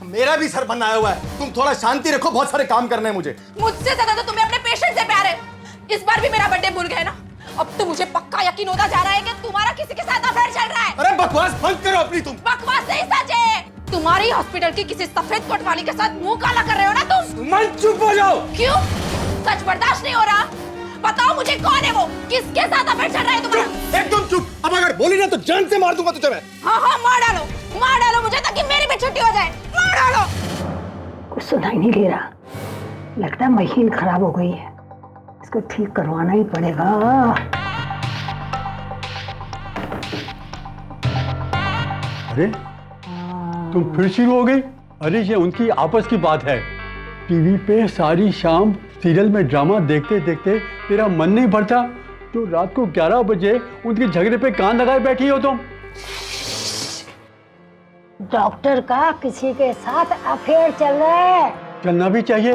मेरा भी सर बनाया हुआ है। तुम थोड़ा शांति रखो, बहुत सारे काम करने हैं मुझे। मुझसे ज्यादा तो तुम्हें अपने पेशेंट से प्यार है। इस बार भी मेरा बर्थडे भूल गए ना। अब तो मुझे पक्का यकीन होता जा रहा है कि तुम्हारा किसी के साथ अफेयर चल रहा है। अरे बकवास बंद करो अपनी। तुम बकवास नहीं, सच है। तुम्हारी हॉस्पिटल की किसी सफेद कोट वाली के साथ मुंह काला कर रहे हो ना तुम। मन चुप हो जाओ। क्यों? सच बर्दाश्त नहीं हो रहा? बताओ मुझे, कौन है वो? किसके साथ अफेयर चल रहा है तुम्हारा? एकदम चुप। अब अगर बोली ना तो जान से मार दूंगा तुझे मैं। हाँ, मार डालो मुझे, ताकि मेरी भी छुट्टी हो जाए। मार डालो। कुछ सुनाई नहीं दे रहा, लगता है मशीन खराब हो गई है, इसको ठीक करवाना ही पड़ेगा। अरे तुम फिर शुरू हो गई? अरे ये उनकी आपस की बात है। टीवी पे सारी शाम सीरियल में ड्रामा देखते देखते तेरा मन नहीं भरता तो रात को 11 बजे उनके झगड़े पे कान लगाए बैठी हो तुम। डॉक्टर का किसी के साथ अफेयर चल रहा है। चलना भी चाहिए।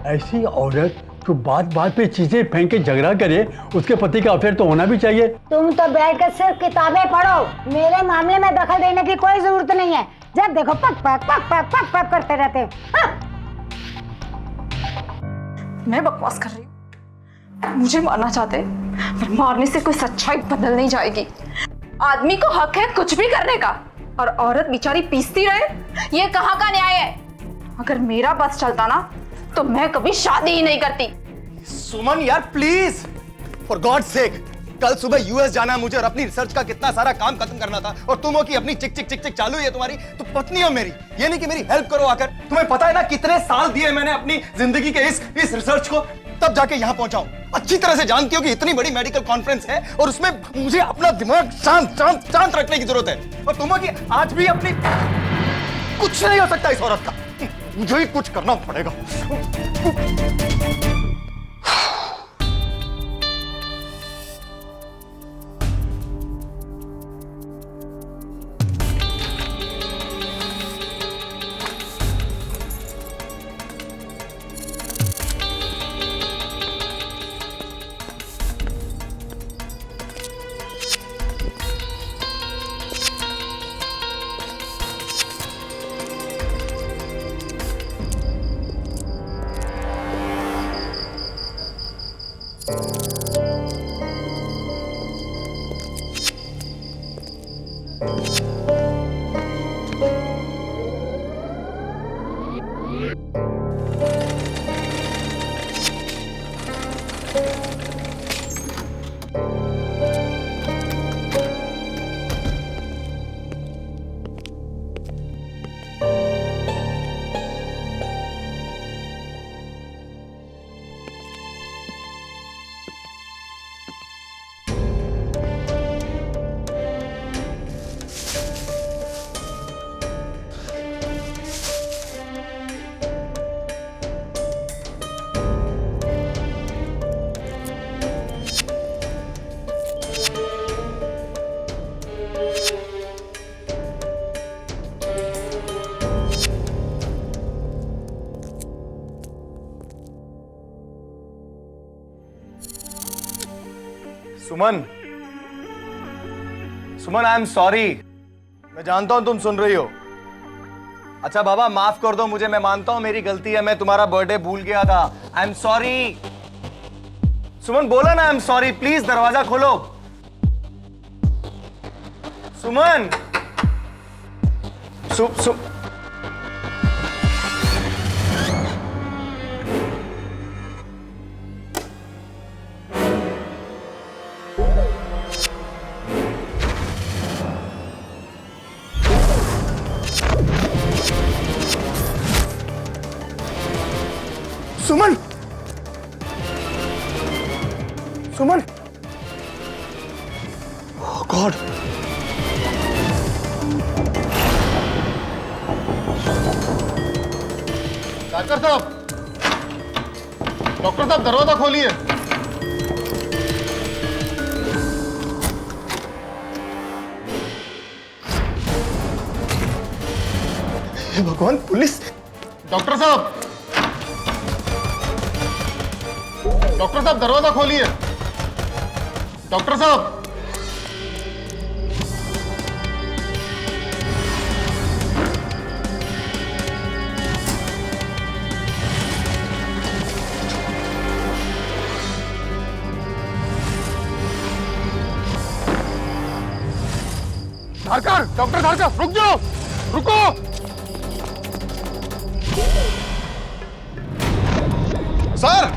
ऐसी औरत जो बात बात पे चीजें फेंक के झगड़ा करे, उसके पति का अफेयर तो होना भी चाहिए। तुम तो बैठकर सिर्फ किताबें पढ़ो, मेरे मामले में दखल देने की कोई जरूरत नहीं है। जब देखो पक पक पक पक पक पक करते रहते हो। हाँ। मैं बकवास कर रही हूँ? मुझे मारना चाहते, पर मारने से कोई सच्चाई बदल नहीं जाएगी। आदमी को हक है कुछ भी करने का, और औरत बेचारी पीसती रहे, ये कहाँ का न्याय है? अगर मेरा बस चलता ना तो मैं कभी शादी ही नहीं करती। सुमन यार प्लीज, फॉर गॉड सेक। कल सुबह यूएस जाना है मुझे और अपनी रिसर्च का कितना सारा काम खत्म करना था, और तुम हो कि अपनी चिक चिक चिक चिक चालू है तुम्हारी। तो पत्नी हो मेरी, ये नहीं कि मेरी हेल्प करो आकर। तुम्हें पता है ना कितने साल दिए मैंने अपनी जिंदगी के इस रिसर्च को, तब जाके यहाँ पहुंचा हूं। अच्छी तरह से जानती हो कि इतनी बड़ी मेडिकल कॉन्फ्रेंस है और उसमें मुझे अपना दिमाग शांत शांत शांत रखने की जरूरत है। और तुम हो कि आज भी अपनी, कुछ नहीं हो सकता इस औरत का, मुझे ही कुछ करना पड़ेगा। सुमन, सुमन आई एम सॉरी। मैं जानता हूं तुम सुन रही हो। अच्छा बाबा माफ कर दो मुझे, मैं मानता हूं मेरी गलती है, मैं तुम्हारा बर्थडे भूल गया था। I am sorry. सुमन बोला ना आई एम सॉरी, प्लीज दरवाजा खोलो। सुमन, सुमन, सुमन, ओह गॉड। डॉक्टर साहब, डॉक्टर साहब दरवाजा खोलिए। हे भगवान, पुलिस। डॉक्टर साहब, डॉक्टर साहब दरवाजा खोलिए। डॉक्टर साहब, धारकर, डॉक्टर धारकर, रुक जाओ, रुको। सर,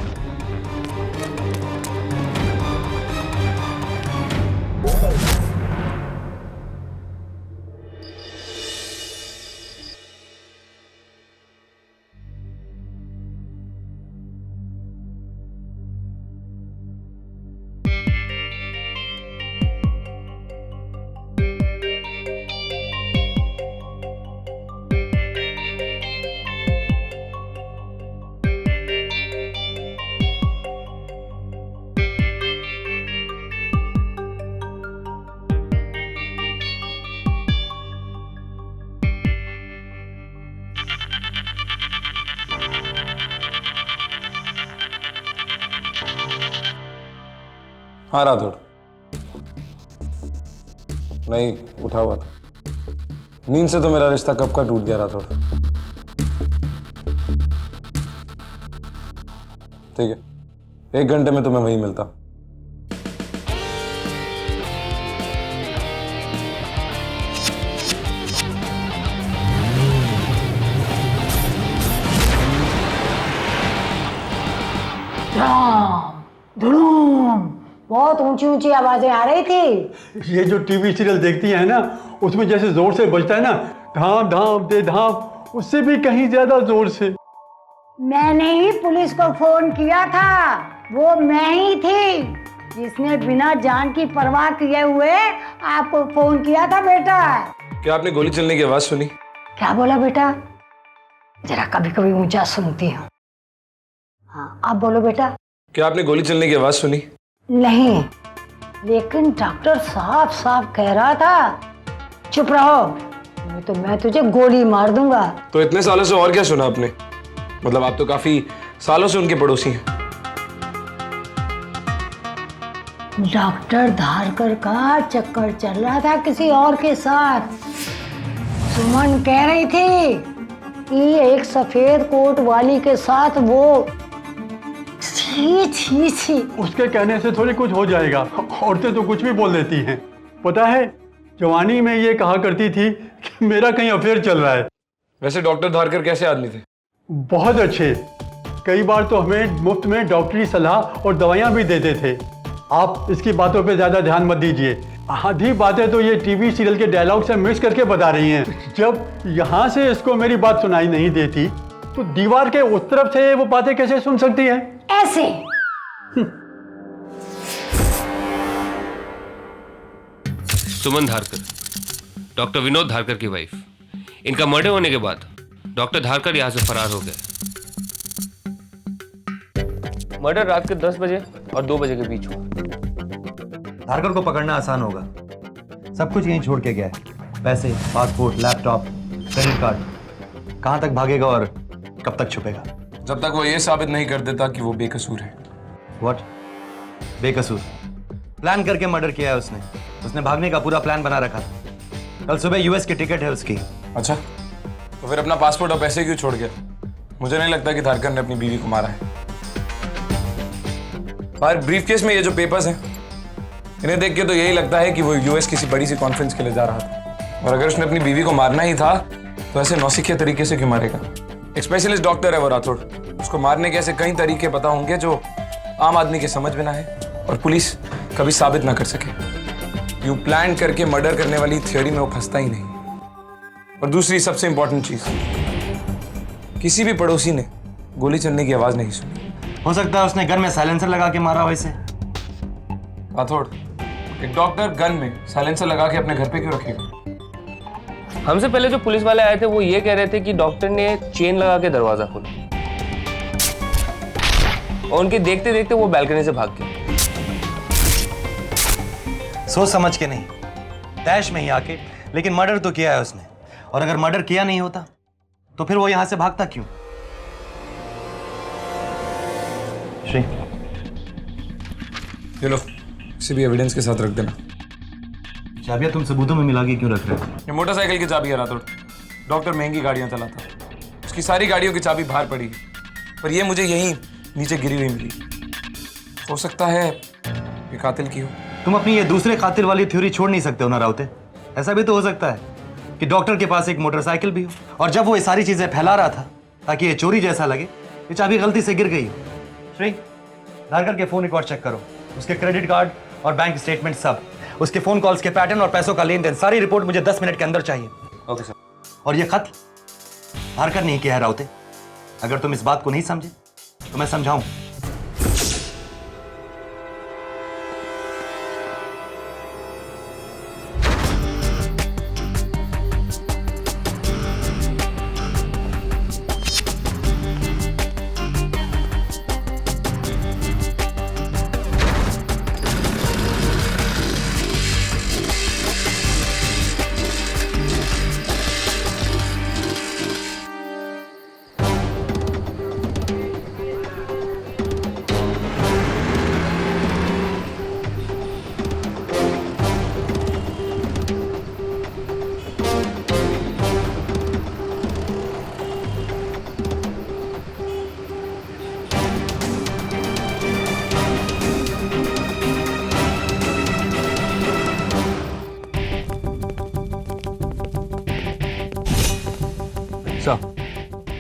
हाँ राठौड़, नहीं उठा हुआ था। नींद से तो मेरा रिश्ता कब का टूट गया राठौड़। ठीक है, 1 घंटे में तुम्हें वहीं मिलता। धड़ूम, बहुत ऊंची ऊंची आवाजें आ रही थी। ये जो टीवी सीरियल देखती है ना, उसमें जैसे जोर से बजता है ना, धाम धाम दे धाम, उससे भी कहीं ज्यादा जोर से। मैंने ही पुलिस को फोन किया था, वो मैं ही थी जिसने बिना जान की परवाह किए हुए आपको फोन किया था बेटा। क्या आपने गोली चलने की आवाज सुनी? क्या बोला बेटा? जरा कभी कभी ऊंचा सुनती हूँ। हाँ, आप बोलो बेटा। क्या आपने गोली चलने की आवाज सुनी? नहीं, लेकिन डॉक्टर साफ साफ कह रहा था चुप रहो, नहीं तो मैं तुझे गोली मार दूंगा। तो इतने सालों से और क्या सुना आपने? मतलब आप तो काफी सालों से उनके पड़ोसी हैं। डॉक्टर धारकर का चक्कर चल रहा था किसी और के साथ। सुमन कह रही थी कि एक सफेद कोट वाली के साथ वो। छी छी छी। उसके कहने से थोड़ी कुछ हो जाएगा, औरतें तो कुछ भी बोल देती हैं। पता है, जवानी में ये कहा करती थी कि मेरा कहीं अफेयर चल रहा है। वैसे डॉक्टर धारकर कैसे आदमी थे? बहुत अच्छे, कई बार तो हमें मुफ्त में डॉक्टरी सलाह और दवाइयाँ भी देते थे। आप इसकी बातों पे ज़्यादा ध्यान मत दीजिए। आधी बातें तो ये टीवी सीरियल के डायलॉग से मिक्स करके बता रही हैं। जब यहाँ से इसको मेरी बात सुनाई नहीं देती, तो दीवार के उस तरफ से वो बातें कैसे सुन सकती है? ऐसे। सुमन धारकर, डॉक्टर विनोद धारकर की वाइफ। इनका मर्डर होने के बाद डॉक्टर धारकर यहाँ से फरार हो गए। मर्डर रात के 10 बजे और 2 बजे के बीच हुआ। धारकर को पकड़ना आसान होगा, सब कुछ यहीं छोड़ के गया है। पैसे, पासपोर्ट, लैपटॉप, क्रेडिट कार्ड। कहां तक भागेगा और कब तक छुपेगा? जब तक वो ये साबित नहीं कर देता कि वो बेकसूर है। व्हाट? बेकसूर? प्लान करके मर्डर किया है उसने। उसने भागने का पूरा प्लान बना रखा था। कल सुबह यूएस की टिकट है उसकी। अच्छा, तो फिर अपना पासपोर्ट और पैसे क्यों छोड़ गया? मुझे नहीं लगता कि धारकर ने अपनी बीवी को मारा है। बाहर ब्रीफकेस में ये जो पेपर्स हैं, इन्हें देख के तो यही लगता है कि वो यूएस किसी बड़ी सी कॉन्फ्रेंस के लिए जा रहा था। और अगर उसने अपनी बीवी को मारना ही था, तो ऐसे नौसिखिया तरीके से क्यों मारेगा? एक स्पेशलिस्ट डॉक्टर है वो राठौड़, उसको मारने के ऐसे कई तरीके पता होंगे जो आम आदमी के समझ में ना है और पुलिस कभी साबित ना कर सके। यूं प्लान करके मर्डर करने वाली थियोरी में वो फंसता ही नहीं। और दूसरी सबसे इंपॉर्टेंट चीज, किसी भी पड़ोसी ने गोली चलने की आवाज नहीं सुनी। हो सकता है उसने गन में साइलेंसर लगा के मारा हो इसे। राठौड़, एक डॉक्टर गन में साइलेंसर लगा के अपने घर पे क्यों रखेगा? हमसे पहले जो पुलिस वाले आए थे वो ये कह रहे थे कि डॉक्टर ने चेन लगा के दरवाजा खोला और उनके देखते देखते वो बालकनी से भाग गए। सोच समझ के नहीं, तैश में ही आके। लेकिन मर्डर तो किया है उसने, और अगर मर्डर किया नहीं होता तो फिर वो यहां से भागता क्यों? श्री, ये लो, किसी भी एविडेंस के साथ रख देना। चाबियां तुम सबूतों में मिला के क्यों रख रहे हो? ये मोटरसाइकिल की चाबी है राठौड़। डॉक्टर महंगी गाड़ियां चलाता, उसकी सारी गाड़ियों की चाबी बाहर पड़ी है, पर ये मुझे यहीं नीचे गिरी हुई मिली। हो सकता है ये कातिल की हो। तुम अपनी ये दूसरे कातिल वाली थ्योरी छोड़ नहीं सकते हो ना राउते? ऐसा भी तो हो सकता है कि डॉक्टर के पास एक मोटरसाइकिल भी हो, और जब वो ये सारी चीजें फैला रहा था ताकि ये चोरी जैसा लगे, ये चाबी गलती से गिर गई हो। श्री, धारकर के फोन रिकॉर्ड चेक करो, उसके क्रेडिट कार्ड और बैंक स्टेटमेंट सब, उसके फोन कॉल्स के पैटर्न और पैसों का लेन देन, सारी रिपोर्ट मुझे 10 मिनट के अंदर चाहिए। Okay sir. और ये खत धारकर नहीं किया है राउते। अगर तुम इस बात को नहीं समझे तो मैं समझाऊं।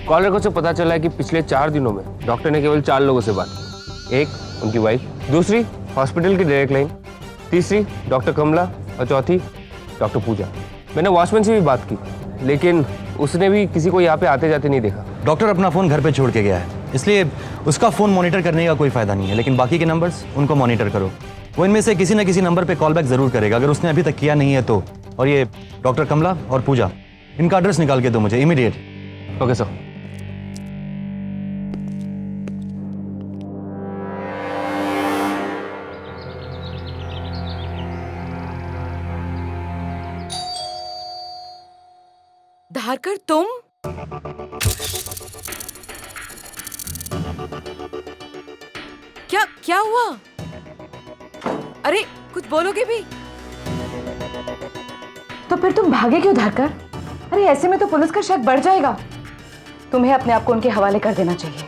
कॉल रिकॉर्ड से पता चला है कि पिछले 4 दिनों में डॉक्टर ने केवल 4 लोगों से बात की। एक उनकी वाइफ, दूसरी हॉस्पिटल की डायरेक्ट लाइन, तीसरी डॉक्टर कमला और चौथी डॉक्टर पूजा। मैंने वॉचमैन से भी बात की, लेकिन उसने भी किसी को यहाँ पे आते जाते नहीं देखा। डॉक्टर अपना फोन घर पे छोड़ के गया है, इसलिए उसका फोन मॉनिटर करने का कोई फायदा नहीं है। लेकिन बाकी के नंबर्स उनको मॉनिटर करो, वो इनमें से किसी न किसी नंबर पे कॉल बैक जरूर करेगा अगर उसने अभी तक किया नहीं है तो। और ये डॉक्टर कमला और पूजा, इनका एड्रेस निकाल के दो मुझे इमीडिएट। Okay sir. धारकर, तुम? क्या क्या हुआ? अरे कुछ बोलोगे भी? तो फिर तुम भागे क्यों धारकर? अरे ऐसे में तो पुलिस का शक बढ़ जाएगा। तुम्हें अपने आप को उनके हवाले कर देना चाहिए।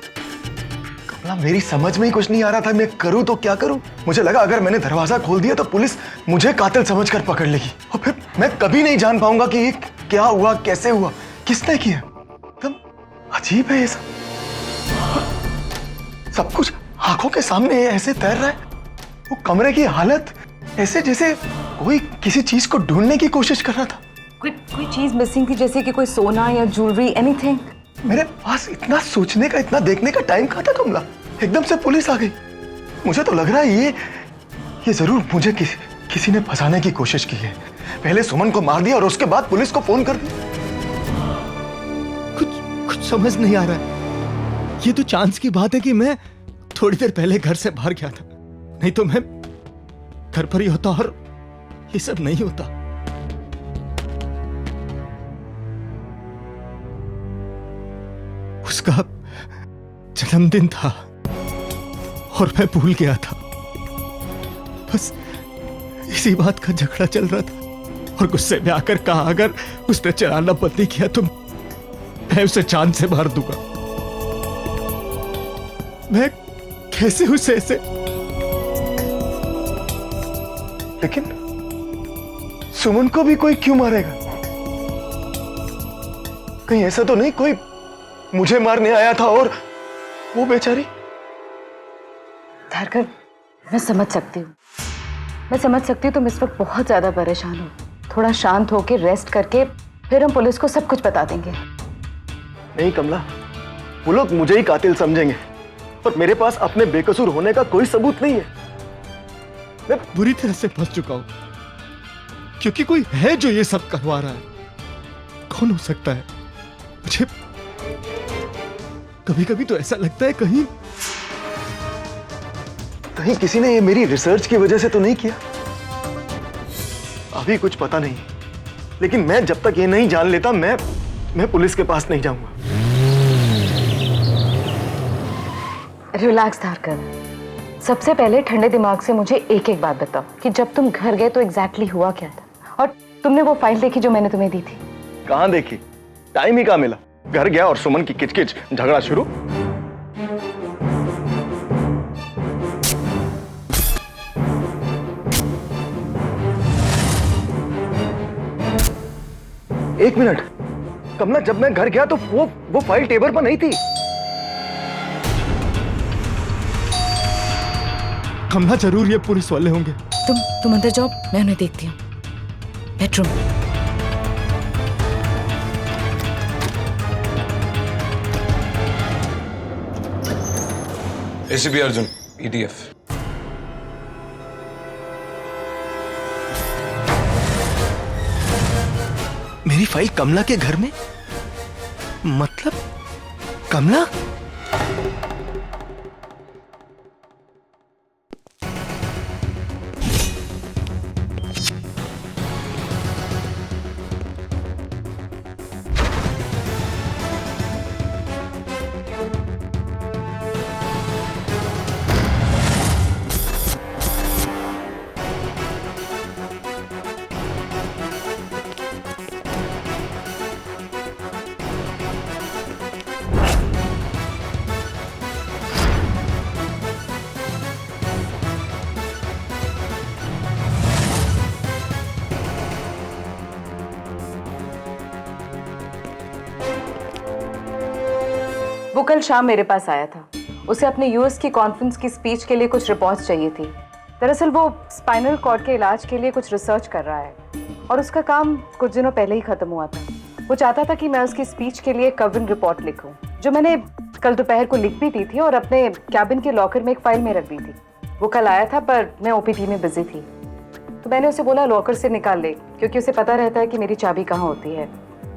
कमला, मेरी समझ में ही कुछ नहीं आ रहा था, मैं करूं तो क्या करूं। मुझे लगा अगर मैंने दरवाजा खोल दिया तो पुलिस मुझे कातिल समझकर पकड़ लेगी, और फिर मैं कभी नहीं जान पाऊंगा कि ये क्या हुआ, कैसे हुआ, किसने किया। एकदम अजीब है ये सब कुछ आंखों के सामने ऐसे तैर रहा है। वो कमरे की हालत ऐसे जैसे कोई किसी चीज को ढूंढने की कोशिश कर रहा था। कोई चीज मिसिंग थी, जैसे कि कोई सोना या ज्वेलरी, एनीथिंग। मेरे पास इतना सोचने का, इतना देखने का टाइम कहाँ था कमला? एकदम से पुलिस आ गई। मुझे तो लग रहा है ये जरूर मुझे किसी ने फंसाने की कोशिश की है। पहले सुमन को मार दिया और उसके बाद पुलिस को फोन कर दिया। कुछ समझ नहीं आ रहा है। ये तो चांस की बात है कि मैं थोड़ी देर पहले घर से बाहर गया था, नहीं तो मैं घर पर ही होता और ये सब नहीं होता। उसका जन्मदिन था और मैं भूल गया था। बस इसी बात का झगड़ा चल रहा था और गुस्से में आकर कहा अगर उसने चलाना बंद नहीं किया तो मैं उसे चांद से मार दूंगा। मैं कैसे उसे ऐसे, लेकिन सुमन को भी कोई क्यों मारेगा? कहीं ऐसा तो नहीं कोई मुझे मारने आया था और वो बेचारी? धारकर, मैं समझ सकती हूँ तुम इस वक्त बहुत ज्यादा परेशान हो। थोड़ा शांत होके रेस्ट करके फिर हम पुलिस को सब कुछ बता देंगे। नहीं कमला, वो लोग मुझे ही कातिल समझेंगे और मेरे पास अपने बेकसूर होने का कोई सबूत नहीं है। मैं बुरी तरह से फंस चुका हूं क्योंकि कोई है जो ये सब करवा रहा है। कौन हो सकता है? मुझे कभी कभी तो ऐसा लगता है कहीं किसी ने ये मेरी रिसर्च की वजह से तो नहीं किया। अभी कुछ पता नहीं, लेकिन मैं जब तक ये नहीं जान लेता मैं पुलिस के पास नहीं जाऊंगा। रिलैक्स धारकर, सबसे पहले ठंडे दिमाग से मुझे एक एक बात बताओ कि जब तुम घर गए तो एग्जैक्टली हुआ क्या था, और तुमने वो फाइल देखी जो मैंने तुम्हें दी थी? कहां देखी? टाइम ही कहां मिला। घर गया और सुमन की किचकिच, झगड़ा शुरू। एक मिनट कमला, जब मैं घर गया तो वो फाइल टेबल पर नहीं थी। कमला जरूर ये पुलिस वाले होंगे। तुम अंदर जाओ, मैं उन्हें देखती हूँ। बेडरूम। ACP Arjun, ETF. मेरी फाइल कमला के घर में? मतलब कमला? वो कल शाम मेरे पास आया था। उसे अपने यूएस की कॉन्फ्रेंस की स्पीच के लिए कुछ रिपोर्ट्स चाहिए थी। दरअसल वो स्पाइनल कॉर्ड के इलाज के लिए कुछ रिसर्च कर रहा है और उसका काम कुछ दिनों पहले ही खत्म हुआ था। वो चाहता था कि मैं उसकी स्पीच के लिए कवरिंग रिपोर्ट लिखूं, जो मैंने कल दोपहर को लिख भी दी थी और अपने कैबिन के लॉकर में एक फाइल में रख दी थी। वो कल आया था पर मैं ओपीडी में बिजी थी, तो मैंने उसे बोला लॉकर से निकाल ले, क्योंकि उसे पता रहता है कि मेरी चाबी कहाँ होती है।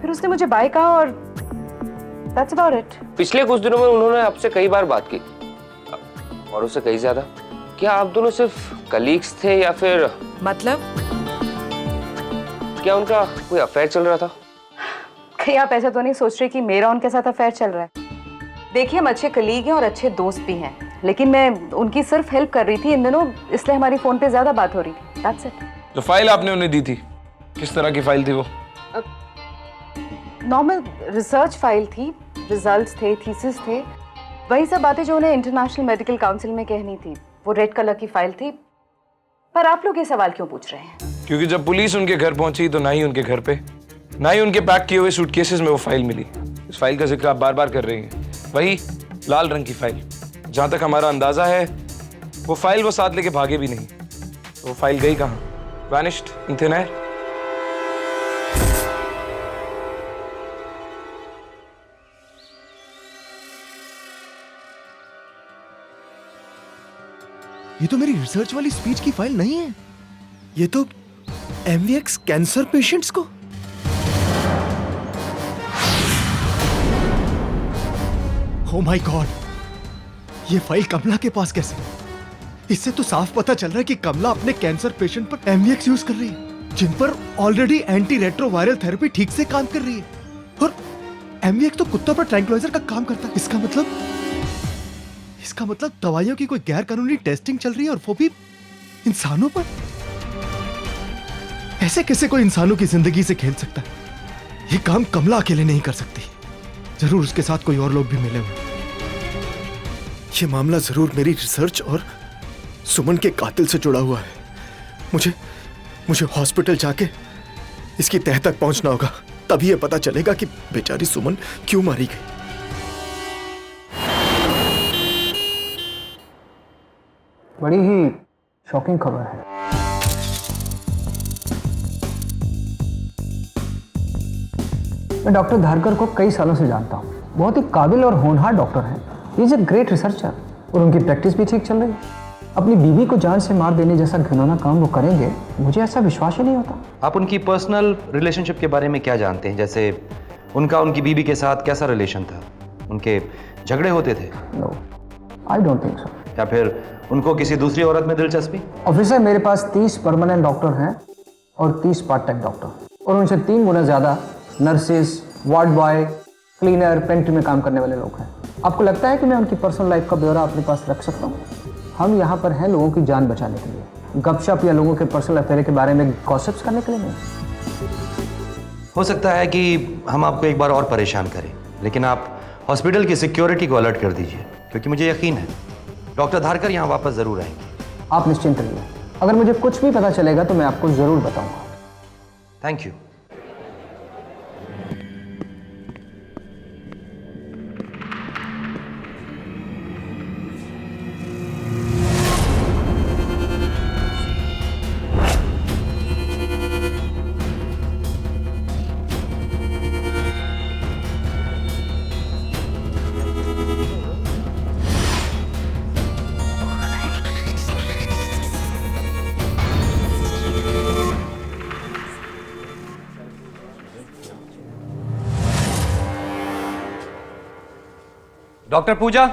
फिर उसने मुझे बाय कहा और That's about it. पिछले कुछ दिनों में उन्होंने आपसे कई बार बात की, और उससे कई ज्यादा। क्या आप दोनों सिर्फ कलीग्स थे या फिर मतलब? क्या उनका कोई अफेयर चल रहा था? कहीं आप ऐसा तो नहीं सोच रहे कि मेरा उनके साथ अफेयर चल रहा है? देखिए, हम अच्छे कलीग हैं और अच्छे दोस्त भी हैं, लेकिन मैं उनकी सिर्फ हेल्प कर रही थी इन दिनों, इसलिए हमारी फोन पे ज्यादा बात हो रही थी। That's it. जो फाइल आपने उन्हें दी थी, किस तरह की फाइल थी वो? नॉर्मल रिसर्च फाइल थी, रिजल्ट्स थे, थीसिस थे, वही सब बातें जो उन्हें इंटरनेशनल मेडिकल काउंसिल में कहनी थी। वो रेड कलर की फाइल थी। पर आप लोग ये सवाल क्यों पूछ रहे हैं? क्योंकि जब पुलिस उनके घर पहुंची तो ना ही उनके घर पे, ना ही उनके पैक किए हुए सूटकेसेस में वो फाइल मिली। इस फाइल का जिक्र आप बार बार कर रही हैं, वही लाल रंग की फाइल। जहां तक हमारा अंदाजा है वो फाइल वो साथ लेके भागे भी नहीं। तो वो फाइल गई कहां? वैनिश्ड इन थिन एयर। ये तो मेरी रिसर्च वाली स्पीच की फाइल नहीं है, ये तो एमवीएक्स कैंसर पेशेंट्स को। ओ माय गॉड, ये फाइल कमला के पास कैसे? इससे तो साफ पता चल रहा है कि कमला अपने कैंसर पेशेंट पर एमवीएक्स यूज कर रही है, जिन पर ऑलरेडी एंटी रेट्रोवायरल थेरेपी ठीक से काम कर रही है। और एमवीएक्स तो कुत्तों पर ट्रैंक्विलाइजर का काम करता है। इसका मतलब दवाइयों की कोई गैर कानूनी टेस्टिंग चल रही है, और वो भी इंसानों पर। ऐसे कैसे कोई इंसानों की जिंदगी से खेल सकता है? ये काम कमला अकेले नहीं कर सकती, जरूर उसके साथ कोई और लोग भी मिले हुए। ये मामला जरूर मेरी रिसर्च और सुमन के कातिल से जुड़ा हुआ है। मुझे हॉस्पिटल जाके इसकी तह तक पहुंचना होगा, तभी ये पता चलेगा कि बेचारी सुमन क्यों मारी गई। बड़ी ही शॉकिंग खबर है। मैं डॉक्टर धारकर को कई सालों से जानता हूँ। बहुत ही काबिल और होनहार डॉक्टर हैं। He is a great researcher और उनकी प्रैक्टिस भी ठीक चल रही है। अपनी बीवी को जान से मार देने जैसा घिनौना काम वो करेंगे, मुझे ऐसा विश्वास ही नहीं होता। आप उनकी पर्सनल रिलेशनशिप के बारे में क्या जानते हैं? जैसे उनकी बीवी के साथ कैसा रिलेशन था? उनके झगड़े होते थे? No, I don't think so. या फिर उनको किसी दूसरी औरत में दिलचस्पी? ऑफिसर, मेरे पास 30 परमानेंट डॉक्टर हैं और 30 पार्ट टाइम डॉक्टर, और उनसे 3 गुना ज्यादा nurses, ward boy, cleaner, pantry में काम करने वाले लोग हैं। आपको लगता है कि मैं उनकी पर्सनल लाइफ का ब्यौरा अपने पास रख सकता हूँ? हम यहाँ पर हैं लोगों की जान बचाने के लिए, गपशप या लोगों के पर्सनल अफेयर के बारे में गॉसिप्स करने के लिए नहीं। हो सकता है कि हम आपको एक बार और परेशान करें, लेकिन आप हॉस्पिटल की सिक्योरिटी को अलर्ट कर दीजिए, क्योंकि मुझे यकीन है डॉक्टर धारकर यहाँ वापस जरूर आएंगे। आप निश्चिंत रहिए, अगर मुझे कुछ भी पता चलेगा तो मैं आपको जरूर बताऊंगा। Thank you. Doctor Puja